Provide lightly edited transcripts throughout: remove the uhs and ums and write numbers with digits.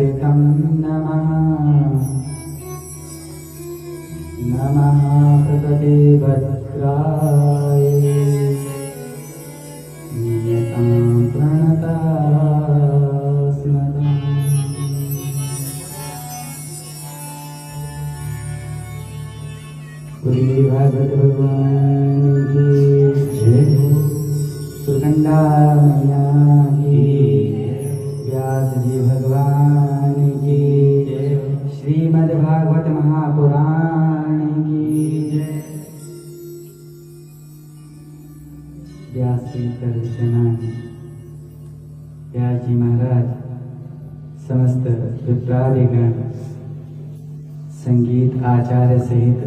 सहितं नमः। नमः प्रकृते भद्राय नियतां प्रणतास्मदाम्। श्री भागवत भगवान की जय हो। सुखंडा मैया की, व्यास जी भगवान की जय हो। श्रीमद् भागवत महापुराण की जय। व्यास जी व्यास जी महाराज, समस्त विप्रादिगण, संगीत आचार्य सहित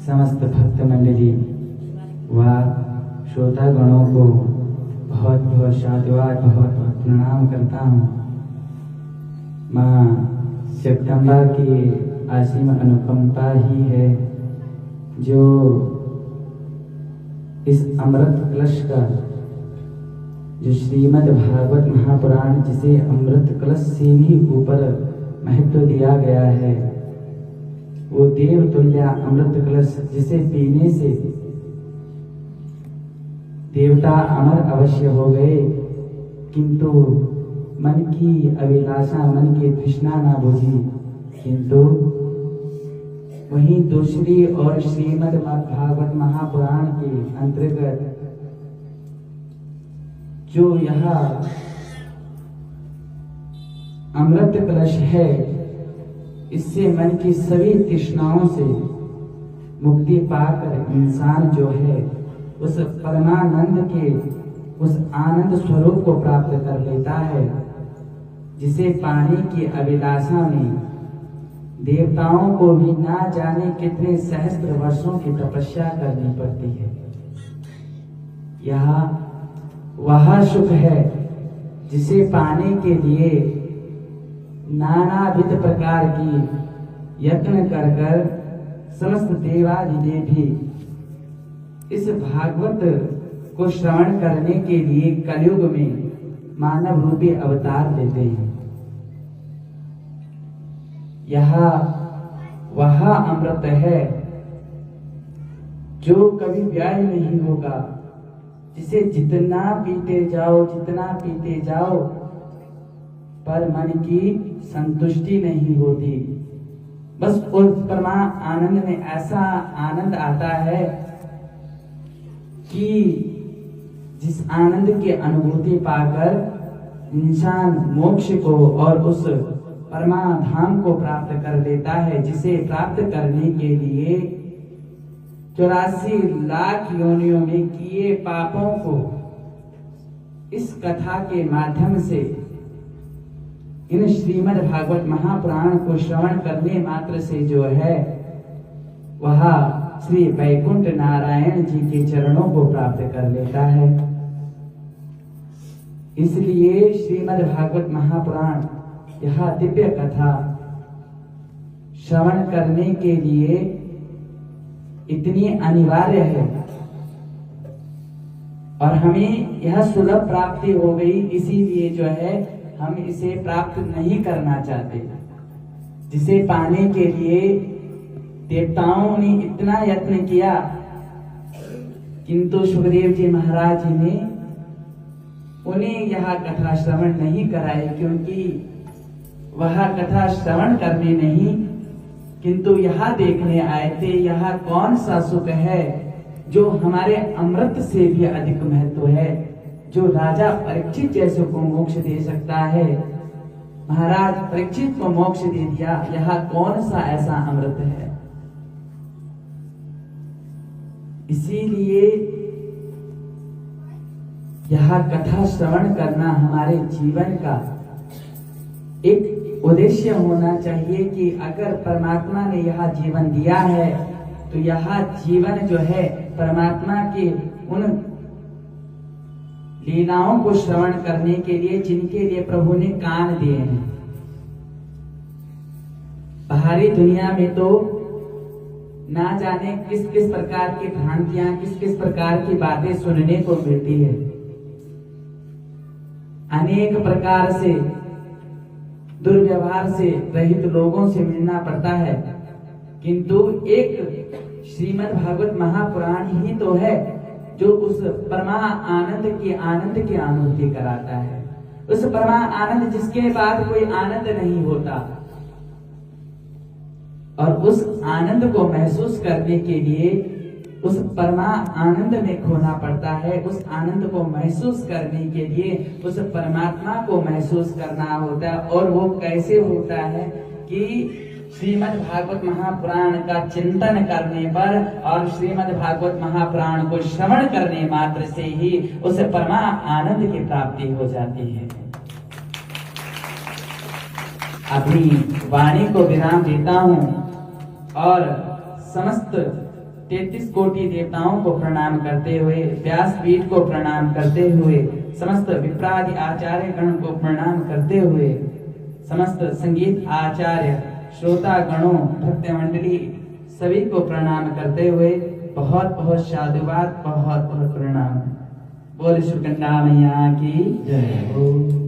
समस्त भक्त मंडली व श्रोतागणों को बहुत बहुत साधुवाद, बहुत बहुत प्रणाम करता हूँ। माँ जगदम्बा की असीम अनुकंपा ही है जो इस अमृत कलश का, जो श्रीमद् भागवत महापुराण जिसे अमृत कलश से भी ऊपर महत्व दिया गया है, वो देव तुल्य अमृत कलश जिसे पीने से देवता अमर अवश्य हो गए, किंतु मन की अभिलाषा, मन की तृष्णा ना बुझी। किंतु वहीं दूसरी और श्रीमद् भागवत महापुराण के अंतर्गत जो यह अमृत कलश है, इससे मन की सभी तृष्णाओं से मुक्ति पाकर इंसान जो है उस परमानंद के, उस आनंद स्वरूप को प्राप्त कर लेता है, जिसे पाने की अभिलाषा में देवताओं को भी ना जाने कितने सहस्त्र वर्षों की तपस्या करनी पड़ती है। यह वह सुख है जिसे पाने के लिए नानाविध प्रकार की यत्न कर समस्त देवादिदेव भी इस भागवत को श्रवण करने के लिए कलयुग में मानव रूपी अवतार लेते हैं। यह वह अमृत है जो कभी व्यय नहीं होगा, जिसे जितना पीते जाओ पर मन की संतुष्टि नहीं होती। बस उस परमा आनंद में ऐसा आनंद आता है कि जिस आनंद की अनुभूति पाकर इंसान मोक्ष को और उस परमा धाम को प्राप्त कर लेता है, जिसे प्राप्त करने के लिए 84 लाख योनियों में किए पापों को इस कथा के माध्यम से, इन श्रीमद् भागवत महापुराण को श्रवण करने मात्र से जो है वह श्री वैकुंठ नारायण जी के चरणों को प्राप्त कर लेता है। इसलिए श्रीमद् भागवत महापुराण यह दिव्य कथा श्रवण करने के लिए इतनी अनिवार्य है और हमें यह सुलभ प्राप्ति हो गई, इसीलिए जो है हम इसे प्राप्त नहीं करना चाहते, जिसे पाने के लिए देवताओं ने इतना यत्न किया, किंतु सुखदेव जी महाराज जी ने उन्हें यह कथा श्रवण नहीं कराई, क्योंकि वह कथा श्रवण करने नहीं किंतु यह देखने आए थे, यह कौन सा सुख है जो हमारे अमृत से भी अधिक महत्व है, जो राजा परीक्षित जैसे को मोक्ष दे सकता है। महाराज परीक्षित को मोक्ष दे दिया, यह कौन सा ऐसा अमृत है। इसीलिए यह कथा श्रवण करना हमारे जीवन का एक उद्देश्य होना चाहिए कि अगर परमात्मा ने यह जीवन दिया है तो यह जीवन जो है परमात्मा के उन लीलाओं को श्रवण करने के लिए जिनके लिए प्रभु ने कान दिए हैं। बाहरी दुनिया में तो ना जाने किस किस प्रकार की भ्रांतियां, किस किस प्रकार की बातें सुनने को मिलती है। अनेक प्रकार से दुर्व्यवहार से रहित लोगों से मिलना पड़ता है, किंतु एक श्रीमद् भागवत महापुराण ही तो है जो उस परमा आनंद की अनुभूति कराता है। उस परमा आनंद जिसके बाद कोई आनंद नहीं होता, और उस आनंद को महसूस करने के लिए उस परमा आनंद में खोना पड़ता है। उस आनंद को महसूस करने के लिए उस परमात्मा को महसूस करना होता है। और वो कैसे होता है कि श्रीमद् भागवत महापुराण का चिंतन करने पर और श्रीमद् भागवत महापुराण को श्रवण करने मात्र से ही उस परमा आनंद की प्राप्ति हो जाती है। अपनी वाणी को विराम देता हूँ और समस्त 33 कोटि देवताओं को प्रणाम करते हुए, व्यासपीठ को प्रणाम करते हुए, समस्त विप्रादि आचार्य गण को प्रणाम करते हुए, समस्त संगीत आचार्य, श्रोता गणों, भक्त मंडली सभी को प्रणाम करते हुए बहुत बहुत साधुवाद, बहुत बहुत प्रणाम। बोल श्री गंगा मैया की जय हो।